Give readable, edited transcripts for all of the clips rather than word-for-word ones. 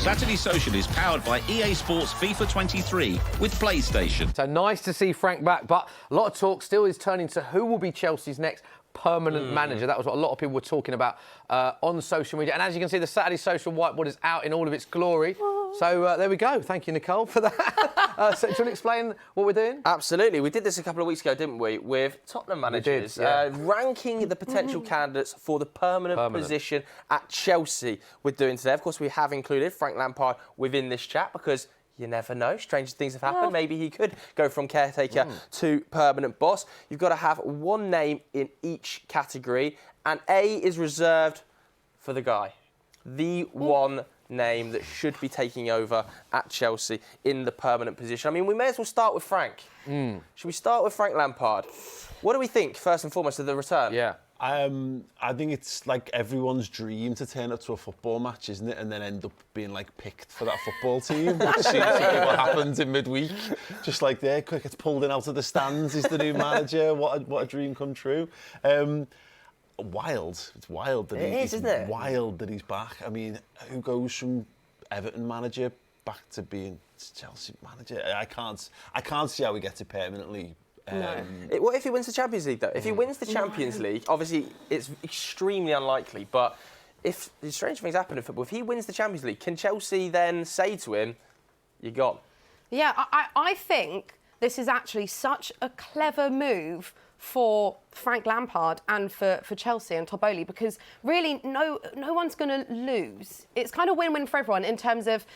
Saturday Social is powered by EA Sports FIFA 23 with PlayStation. So nice to see Frank back, but a lot of talk still is turning to who will be Chelsea's next permanent manager. That was what a lot of people were talking about on social media. And as you can see, the Saturday Social whiteboard is out in all of its glory. So there we go. Thank you, Nicole, for that. So do you want to explain what we're doing? Absolutely. We did this a couple of weeks ago, didn't we, with Tottenham managers, ranking the potential candidates for the permanent position at Chelsea. We're doing today. Of course, we have included Frank Lampard within this chat because you never know. Stranger things have happened. Maybe he could go from caretaker to permanent boss. You've got to have one name in each category, and A is reserved for the guy. The one name that should be taking over at Chelsea in the permanent position. I mean, we may as well start with Frank. Should we start with Frank Lampard? What do we think, first and foremost, of the return? Yeah. I think it's like everyone's dream to turn up to a football match, isn't it? And then end up being like picked for that football team, which seems to be what happens in midweek. Just like there, quick, gets pulled in out of the stands. He's the new manager. What a dream come true. Wild. It's wild that isn't it? Wild that he's back. I mean, who goes from Everton manager back to being Chelsea manager? I can't see how he gets it permanently. What if he wins the Champions League, though? If he wins the Champions League, obviously it's extremely unlikely, but if strange things happen in football, if he wins the Champions League, can Chelsea then say to him, you're gone? Yeah, I think this is actually such a clever move for Frank Lampard and for Chelsea and Toboli, because really no one's going to lose. It's kind of win-win for everyone in terms of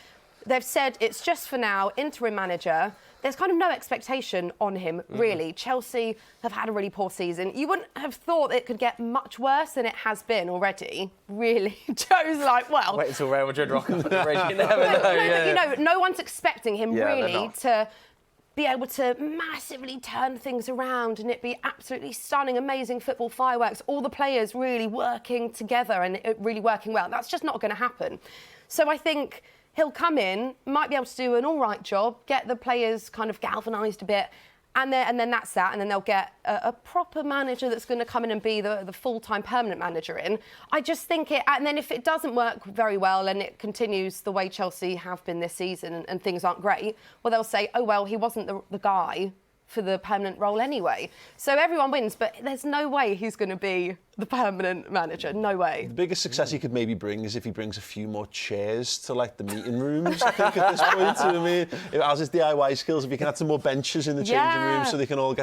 they've said it's just for now, interim manager. There's kind of no expectation on him, really. Chelsea have had a really poor season. You wouldn't have thought it could get much worse than it has been already. Really. Joe's like, well... Wait until Real Madrid rock up at the bridge. You never know. But, no one's expecting him really to be able to massively turn things around and it be absolutely stunning, amazing football fireworks, all the players really working together and it really working well. That's just not going to happen. So I think he'll come in, might be able to do an all right job, get the players kind of galvanised a bit, and then that's that. And then they'll get a proper manager that's going to come in and be the full-time permanent manager in. I just think it... And then if it doesn't work very well and it continues the way Chelsea have been this season and things aren't great, well, they'll say, oh, well, he wasn't the guy for the permanent role anyway. So everyone wins, but there's no way he's going to be the permanent manager. No way. The biggest success he could maybe bring is if he brings a few more chairs to like the meeting rooms. I think at this point, I mean, as his DIY skills, if you can add some more benches in the changing room so they can all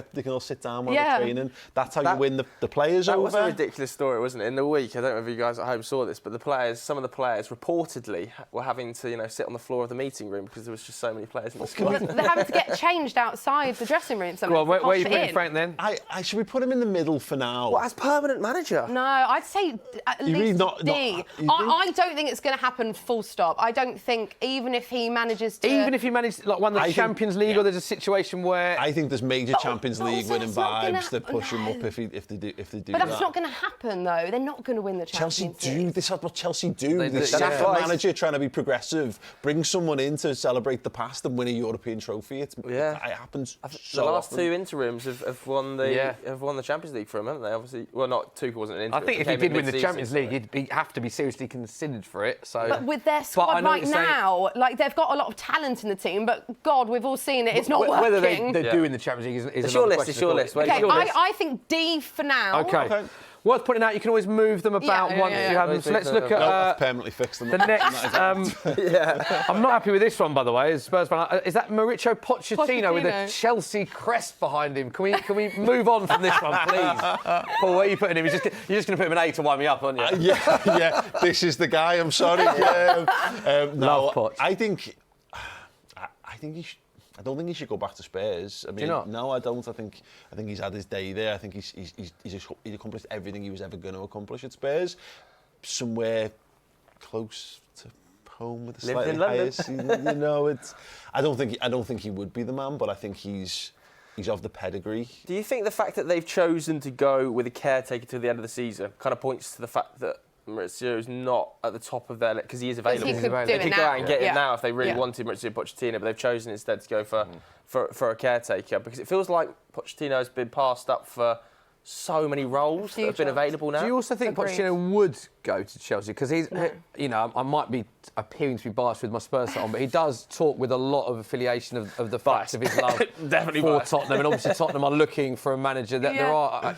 sit down while they're training. That's how you win the players over. That was a ridiculous story, wasn't it? In the week, I don't know if you guys at home saw this, but some of the players reportedly were having to, sit on the floor of the meeting room because there was just so many players in the squad. They're having to get changed outside the dressing room. Well, where are you putting Frank then? Should we put him in the middle for now? What, as permanent manager? No, I'd say at least D. I don't think it's going to happen full stop. I don't think even if he manages to... Even if he managed like won the Champions League or there's a situation where... I think there's major Champions League winning vibes that push him up if they do But that's not going to happen, though. They're not going to win the Champions League. This is what Chelsea do. They sack a manager trying to be progressive, bring someone in to celebrate the past and win a European trophy. It happens so The last often. two interims have won the Champions League for him, haven't they? Obviously, well, not Tuchel wasn't an interim. I think if he did win the Champions League, he'd have to be seriously considered for it. So, but with their squad right now, like they've got a lot of talent in the team, but God, we've all seen it. It's not working. Whether they do in the Champions League is it's your list. It's your list. Okay, I think D for now. Okay. Worth putting out, you can always move them about once you have them. So let's look at permanently fix them. the next. I'm not happy with this one, by the way. As Spurs fan, is that Mauricio Pochettino with a Chelsea crest behind him? Can we move on from this one, please? Paul, where are you putting him? You're just going to put him in A to wind me up, aren't you? Yeah. This is the guy. I'm sorry. Love Poch. I think he should. I don't think he should go back to Spurs. I mean, do you not? No, I don't. I think he's had his day there. I think he's accomplished everything he was ever going to accomplish at Spurs. Somewhere close to home with a slightly higher. I don't think he would be the man, but I think he's of the pedigree. Do you think the fact that they've chosen to go with a caretaker till the end of the season kind of points to the fact that Maurizio is not at the top of their list because he is available? They could go out and get him now if they really wanted Maurizio Pochettino, but they've chosen instead to go for a caretaker because it feels like Pochettino has been passed up for so many roles that have been available now. Do you also think Pochettino would go to Chelsea? Because he's, you know, I might be appearing to be biased with my Spurs hat on, but he does talk with a lot of affiliation of the fact of his love for Tottenham, and obviously Tottenham are looking for a manager. That there are.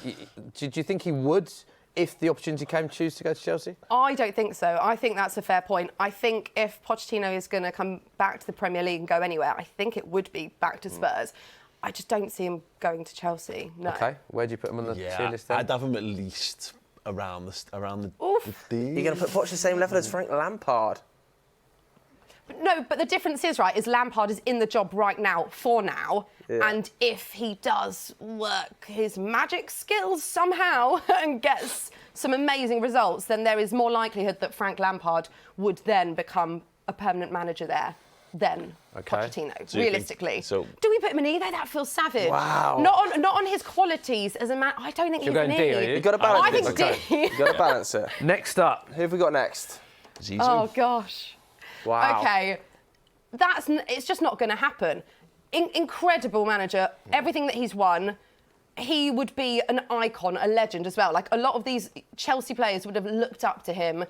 Do you think he would, if the opportunity came, choose to go to Chelsea? I don't think so. I think that's a fair point. I think if Pochettino is going to come back to the Premier League and go anywhere, I think it would be back to Spurs. I just don't see him going to Chelsea. No. Okay, where do you put him on the tier list then? I'd have him at least around the D. You're going to put Poch the same level as Frank Lampard? No, but the difference is, right, is Lampard is in the job right now, for now, and if he does work his magic skills somehow and gets some amazing results, then there is more likelihood that Frank Lampard would then become a permanent manager there than Pochettino, so realistically. Do we put him in either? That feels savage. Wow. Not on his qualities as a man. I don't think he's an E. You've got to balance it. I think D. You've got to balance it. Next up. Who have we got next? Zizou. Oh, gosh. Wow. Okay. It's just not going to happen. Incredible manager. Everything that he's won. He would be an icon, a legend as well. Like, a lot of these Chelsea players would have looked up to him,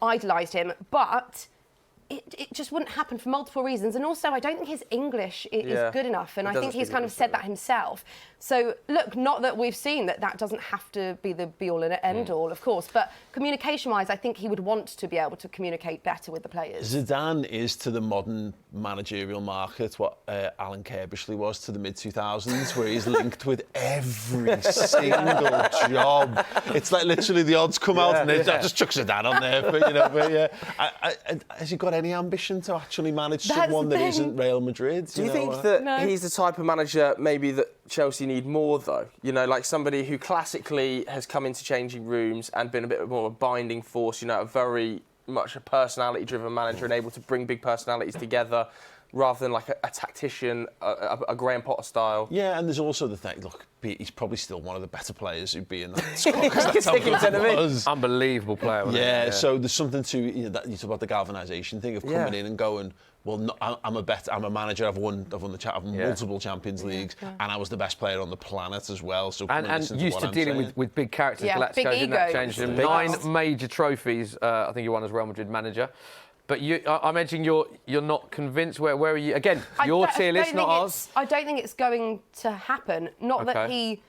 idolised him, but it just wouldn't happen for multiple reasons. And also, I don't think his English is good enough. And I think he's kind of said that himself. So, look, not that we've seen that doesn't have to be the be-all and end-all, of course. But communication-wise, I think he would want to be able to communicate better with the players. Zidane is to the modern managerial market what Alan Kirbishley was to the mid-2000s, where he's linked with every single job. It's like literally the odds come out and they just chuck Zidane on there. But, you know, has he got any ambition to actually manage someone that isn't Real Madrid? Do you think that he's the type of manager maybe that Chelsea need more, though? You know, like somebody who classically has come into changing rooms and been a bit more of a binding force, you know, a very much a personality-driven manager and able to bring big personalities together rather than like a tactician, a Graham Potter style. Yeah, and there's also the thing, look, he's probably still one of the better players who'd be in that squad, because that's how good he was. Unbelievable player. Yeah, so there's something to, you know, that you talk about the galvanisation thing of coming in and going, well, no, I'm a manager. I've won multiple Champions Leagues, and I was the best player on the planet as well. So and used to dealing with big characters. Yeah, big egos. That changed him. 9 major trophies. I think he won as Real Madrid manager. But I imagine you're not convinced. Where are you? Again, your tier list, not ours. I don't think it's going to happen. Not that he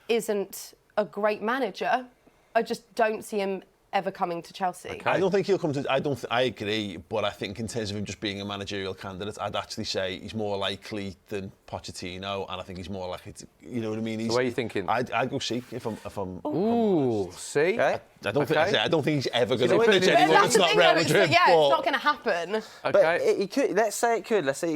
isn't a great manager. I just don't see him ever coming to Chelsea. Okay. I don't think he'll come to. I agree, but I think in terms of him just being a managerial candidate, I'd actually say he's more likely than Pochettino, and I think he's more likely to. You know what I mean? So what are you thinking? I'd go see if I'm. Ooh, see. Okay. I don't think he's ever going to manage anyone that's not Real Madrid. It's not going to happen. Okay. But it could. Let's say it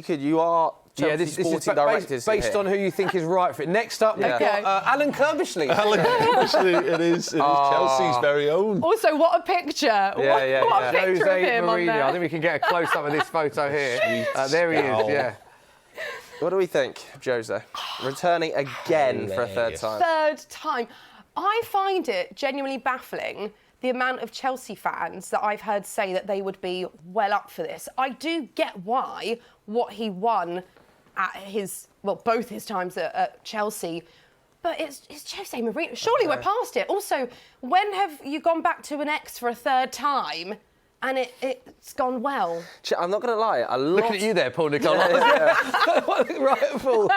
could. You are. This is based on who you think is right for it. Next up, we've got Alan Kirbishley. Alan Kirbishley, it is Chelsea's very own. Also, what a picture. What a picture of him on there. I think we can get a close-up of this photo here. There he is, yeah. What do we think, Jose? Returning again for a third time. Third time. I find it genuinely baffling, the amount of Chelsea fans that I've heard say that they would be well up for this. I do get why what he won at both his times at Chelsea, but it's Jose Mourinho. Surely we're past it. Also, when have you gone back to an ex for a third time and it's gone well? I'm not going to lie. Looking at you there, Paul Nicole. Right, Paul.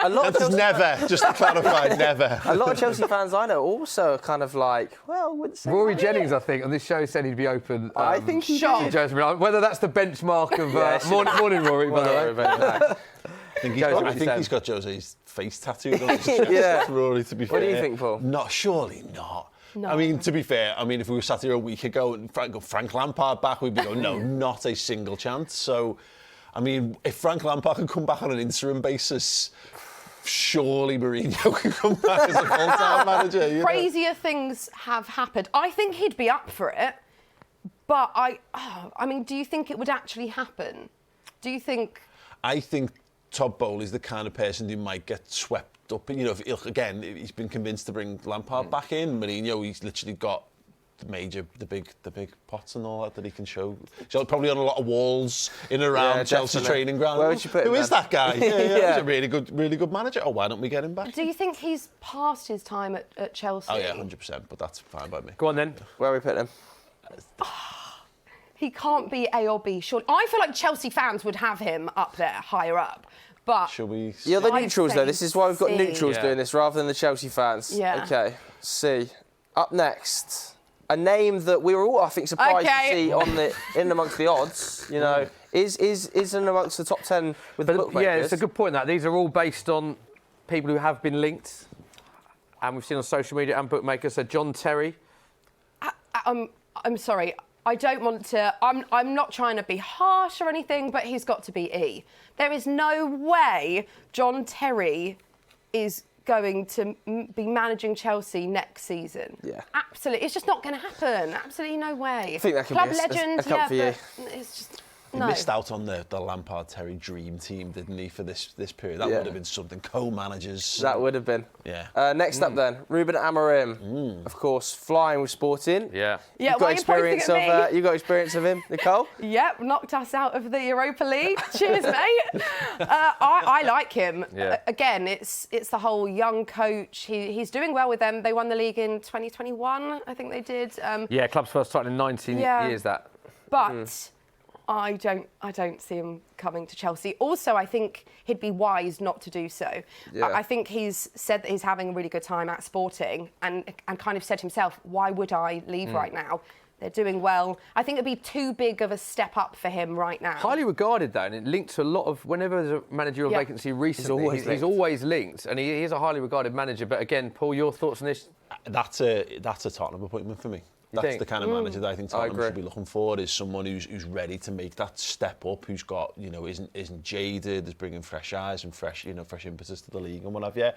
Never, just to clarify, never. A lot of Chelsea fans I know also are kind of like, well, wouldn't say Rory Jennings, I think, on this show said he'd be open. I think he's whether that's the benchmark of morning, Rory, by the way. I think he's got Jose's face tattooed on his chest. Rory, to be fair. What do you think, Paul? Surely not. No. I mean, to be fair, if we were sat here a week ago and Frank Lampard back, we'd be going, no, not a single chance. So, I mean, if Frank Lampard can come back on an interim basis, surely Mourinho can come back as a full-time manager. Crazier things have happened. I think he'd be up for it, but I mean, do you think it would actually happen? Do you think... I think Todd Bowley's the kind of person who might get swept up. You know, again, he's been convinced to bring Lampard back in. Mourinho, he's literally got the big pots and all that he can show. So probably on a lot of walls in and around Chelsea training ground. Where would you put him? Who is that guy? Yeah. He's a really good manager. Oh, why don't we get him back? Do you think he's past his time at Chelsea? Oh yeah, 100%. But that's fine by me. Go on then. Where are we putting him? He can't be A or B, surely. I feel like Chelsea fans would have him up there, higher up. But Shall we? You're the I'd neutrals, though. say This is why we've got C. neutrals Yeah. doing this rather than the Chelsea fans. Yeah. Okay, C. Up next, a name that we were all, I think, surprised to see on in amongst the odds. You know, is in amongst the top 10 with the bookmakers. Yeah, it's a good point. That these are all based on people who have been linked, and we've seen on social media and bookmakers. So John Terry. I'm sorry. I don't want to. I'm not trying to be harsh or anything, but he's got to be E. There is no way John Terry is going to be managing Chelsea next season. Yeah. Absolutely. It's just not going to happen. Absolutely no way. I think that could Club be legend, a cup for you. but it's just. He No. missed out on the Lampard-Terry dream team, didn't he, for this period? That would have been something. Co-managers. That would have been. Yeah. Next up then, Ruben Amorim. Of course, flying with Sporting. Yeah. Yeah, You've why got are you pointing experience at me? you got experience of him, Nicole? Yep, knocked us out of the Europa League. Cheers, mate. I like him. Yeah. Again, it's the whole young coach. He's doing well with them. They won the league in 2021, I think they did. Yeah, club's first title in 19 Yeah. years. That. But I don't see him coming to Chelsea. Also, I think he'd be wise not to do so. Yeah. I think he's said that he's having a really good time at Sporting and kind of said himself, why would I leave right now? They're doing well. I think it'd be too big of a step up for him right now. Highly regarded, though, and it linked to a lot of whenever there's a managerial Yeah. vacancy recently. He's always linked, and he is a highly regarded manager. But again, Paul, your thoughts on this? That's a Tottenham appointment for me. That's think? the kind of manager that I think Tottenham agree. should be looking for. Is someone who's ready to make that step up, who's got isn't jaded, is bringing fresh eyes and fresh impetus to the league and what have you.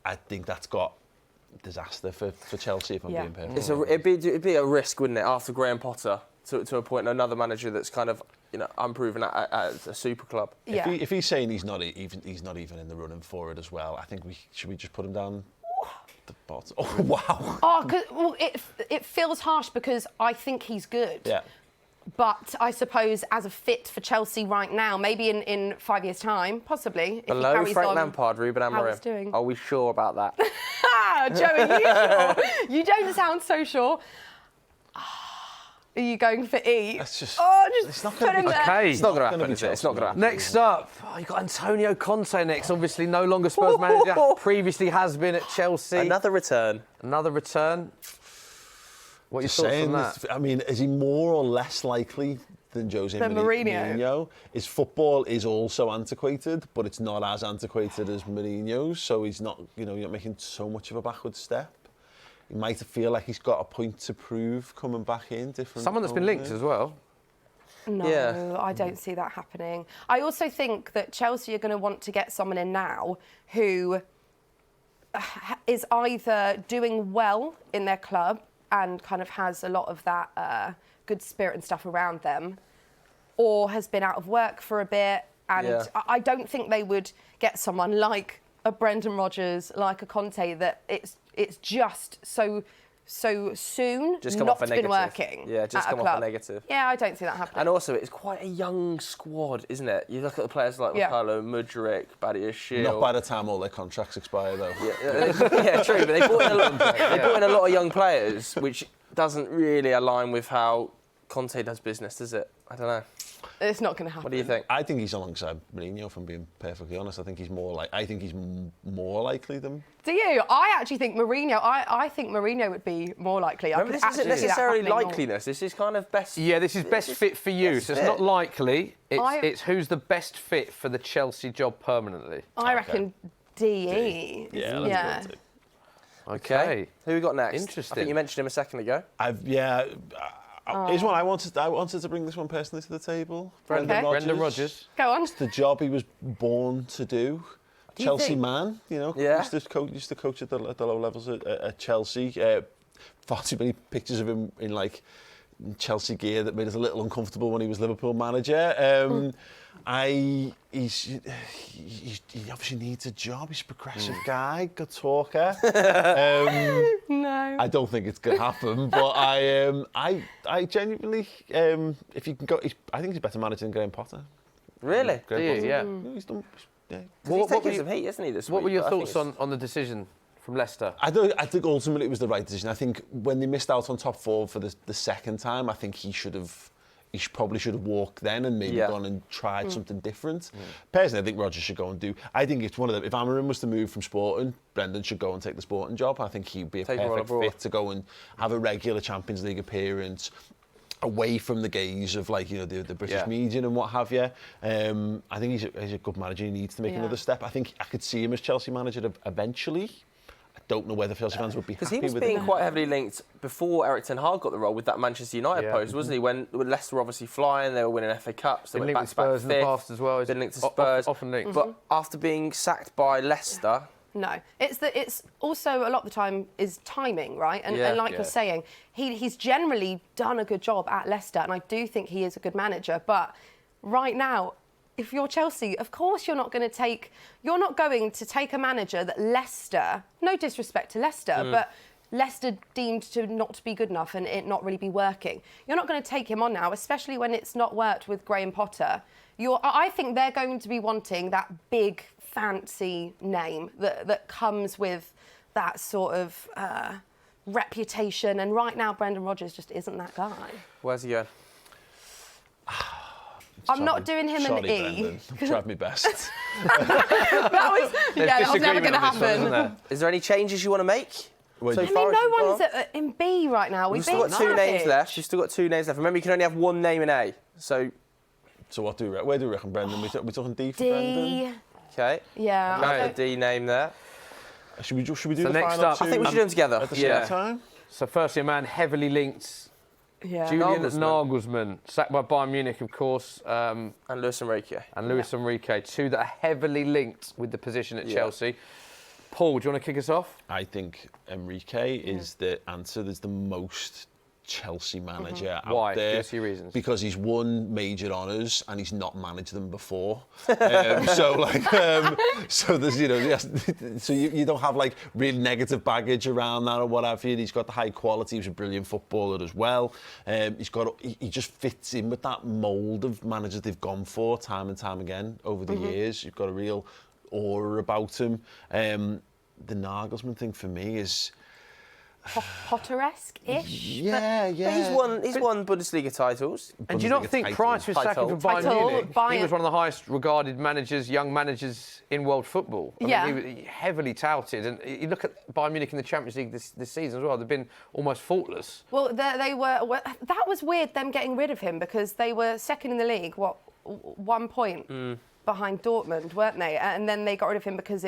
I think that's got disaster for Chelsea if I'm being perfect. It'd be a risk, wouldn't it, after Graham Potter to appoint another manager that's kind of unproven at a super club. Yeah. If he's saying he's not even in the running for it as well, I think should we just put him down the bottom? Oh wow! Oh, it feels harsh because I think he's good. Yeah. But I suppose as a fit for Chelsea right now, maybe in 5 years' time, possibly. If he Below carries Frank on Lampard, Ruben how he's Amorim. doing. Are we sure about that? Joey, are you sure? You don't sound so sure. Are you going for E? That's just. Just not put gonna him be- there. Okay. It's not going to gonna happen, be is it? It's not going to happen. Next up, you got Antonio Conte next. Obviously, no longer Spurs manager. Previously has been at Chelsea. Another return. Another return. What are your Just thoughts saying, on that? I mean, is he more or less likely than Jose Than Mourinho? His football is also antiquated, but it's not as antiquated as Mourinho's, so he's not, you're not making so much of a backward step. He might feel like he's got a point to prove coming back in. Someone that's been linked as well. No, Yeah. I don't see that happening. I also think that Chelsea are going to want to get someone in now who is either doing well in their club and kind of has a lot of that good spirit and stuff around them, or has been out of work for a bit. And Yeah. I don't think they would get someone like a Brendan Rodgers, like a Conte, that it's just so soon Just come not off a been negative. working. Yeah, just at come a off a club. negative. Yeah, I don't see that happening. And also, it's quite a young squad, isn't it? You look at the players like Yeah. Mikhailo Mudryk, Badiashile. Not by the time all their contracts expire, though. Yeah, true, but they brought in a lot of young players, which doesn't really align with how Conte does business, does it? I don't know. It's not going to happen. What do you think? I think he's alongside Mourinho, if I'm being perfectly honest. I think he's more likely than. Do you? I actually think Mourinho. I think Mourinho would be more likely. Remember, this isn't necessarily likeliness. This is kind of best. Yeah, this is best fit for you. best So it's fit. not likely. I- It's who's the best fit for the Chelsea job permanently. I reckon DE. Yeah, let's go with it. Okay. Who we got next? Interesting. I think you mentioned him a second ago. Here's one I wanted to bring this one personally to the table. Okay. Brendan Rodgers. Go on. The job he was born to do. you Chelsea think? man, Yeah. used to coach at the low levels at Chelsea. Far too many pictures of him in Chelsea gear that made us a little uncomfortable when he was Liverpool manager. He obviously needs a job. He's a progressive guy, good talker. No. I don't think it's going to happen, but I genuinely, if you can go, I think he's a better manager than Graham Potter. Really? Do you? Yeah. He's done. Yeah. He's taking some heat, isn't he, this week? What were your thoughts on the decision from Leicester? I think ultimately it was the right decision. I think when they missed out on top 4 for the second time, I think he probably should have walked then and maybe gone and tried something different. Personally, I think Rodgers should go and do. I think it's one of them. If Amarim was to move from Sporting, Brendan should go and take the Sporting job. I think he'd be a perfect fit to go and have a regular Champions League appearance, away from the gaze of the British media and what have you. I think he's a good manager. He needs to make another step. I think I could see him as Chelsea manager eventually. I don't know whether Chelsea fans would be happy with it. Because he was being quite heavily linked before Eric Ten Hag got the role with that Manchester United post, wasn't he? When Leicester were obviously flying, they were winning FA Cups. They Been went linked back with Spurs to in the past as well. Been linked to Spurs. Often linked. But after being sacked by Leicester... No, it's also a lot of the time is timing, right? And like you're saying, he's generally done a good job at Leicester, and I do think he is a good manager. But right now, if you're Chelsea, of course you're not going to take a manager that Leicester, no disrespect to Leicester, but Leicester deemed to not be good enough and it not really be working. You're not going to take him on now, especially when it's not worked with Graham Potter. I think they're going to be wanting that big, fancy name that comes with that sort of reputation. And right now, Brendan Rodgers just isn't that guy. Where's he going? I'm not doing him an E. Brendan. I've tried my best. that was never going to happen. Is there any changes you want to make? No one's in B right now. We've still got 2 names left. You've still got 2 names left. Remember, you can only have 1 name in A. So what do we reckon? Where do we reckon, Brendan? We're talking D for D. Brendan? Okay. Yeah. Another D name there. Should we do the next final up, 2 I think we should do them together. at the same time? So firstly, a man heavily linked. Julian Nagelsmann, sacked by Bayern Munich, of course. And Luis Enrique. Enrique, 2 that are heavily linked with the position at Chelsea. Paul, do you want to kick us off? I think Enrique is the answer. There's the most Chelsea manager out Why? there. Give us your reasons. Because he's won major honours and he's not managed them before. So there's so you don't have really negative baggage around that or whatever. He's got the high quality. He's a brilliant footballer as well. He just fits in with that mould of managers they've gone for time and time again over the years. You've got a real aura about him. The Nagelsmann thing for me is Potter-esque-ish. Yeah. He's won Bundesliga titles. And do you not think prior to his sacking from Bayern Munich, he was one of the highest regarded managers, young managers in world football? I mean, he was heavily touted. And you look at Bayern Munich in the Champions League this season as well, they've been almost faultless. Well, that was weird, them getting rid of him, because they were second in the league, 1 point behind Dortmund, weren't they? And then they got rid of him because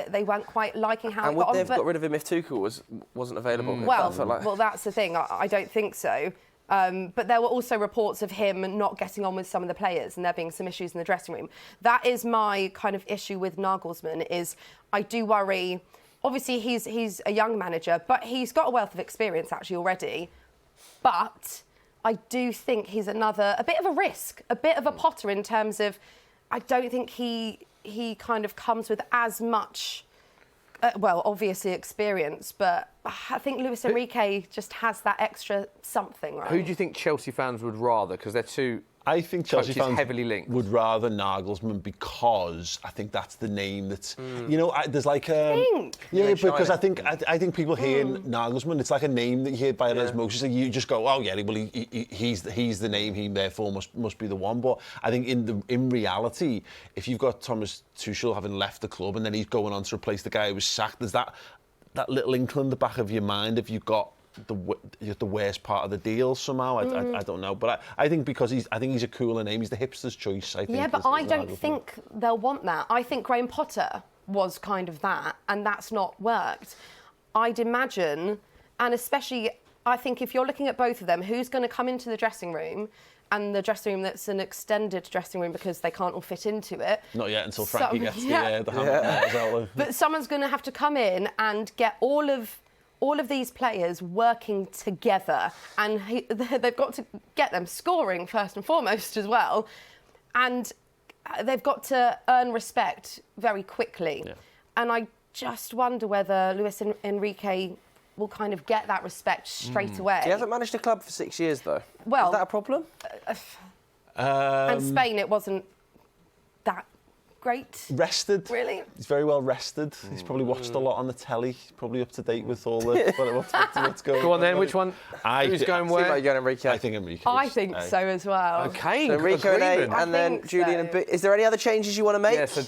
they weren't quite liking how it got on. And would they have got rid of him if Tuchel wasn't available? Well, that's the thing. I don't think so. But there were also reports of him not getting on with some of the players and there being some issues in the dressing room. That is my kind of issue with Nagelsmann, is I do worry. Obviously, he's a young manager, but he's got a wealth of experience actually already. But I do think he's a bit of a risk, a bit of a Potter in terms of I don't think he kind of comes with as much, obviously experience, but I think Luis Enrique just has that extra something, right? Who do you think Chelsea fans would rather? Because they're two... I think Chelsea fans heavily linked. would rather Nagelsmann because I think that's the name that's, there's because I think people hear Nagelsmann, it's like a name that you hear by osmosis. You just go, oh yeah, well he's the name, he therefore must be the one. But I think in reality, if you've got Thomas Tuchel having left the club and then he's going on to replace the guy who was sacked, there's that little inkling in the back of your mind if you've got the worst part of the deal somehow. I don't know, but I think because he's a cooler name. He's the hipster's choice. I think. Yeah, but I don't think they'll want that. I think Graham Potter was kind of that, and that's not worked. I'd imagine, and especially I think if you're looking at both of them, who's going to come into the dressing room? And the dressing room that's an extended dressing room because they can't all fit into it. Not yet until Frankie gets the hammer. But someone's going to have to come in and get all of these players working together, and they've got to get them scoring first and foremost as well. and they've got to earn respect very quickly. Yeah. And I just wonder whether Luis Enrique will kind of get that respect straight away. He hasn't managed a club for 6 years, though. Well, is that a problem? And Spain, it wasn't that great. Rested. Really? He's very well rested. He's probably watched a lot on the telly. He's probably up to date with all the what's going on. Go on then, which one? Who's going where? Like you're going Enrique. I think Enrique. I think so as well. Okay, so Enrique and then Julian and Is there any other changes you want to make? Yeah, so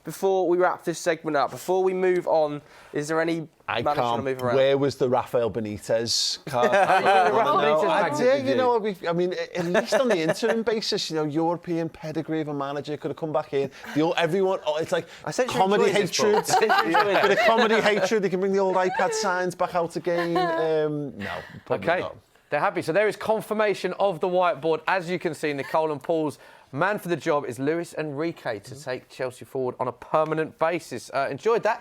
before we wrap this segment up, before we move on, is there any manager you want to move around? Where was the Rafael Benitez card? I mean, at least on the interim basis, European pedigree of a manager could have come back in. Everyone, it's like comedy hatred. Bit of comedy hatred. They can bring the old iPad signs back out again. No, probably not. They're happy. So there is confirmation of the whiteboard. As you can see, Nicole and Paul's man for the job is Luis Enrique to take Chelsea forward on a permanent basis. Enjoyed that.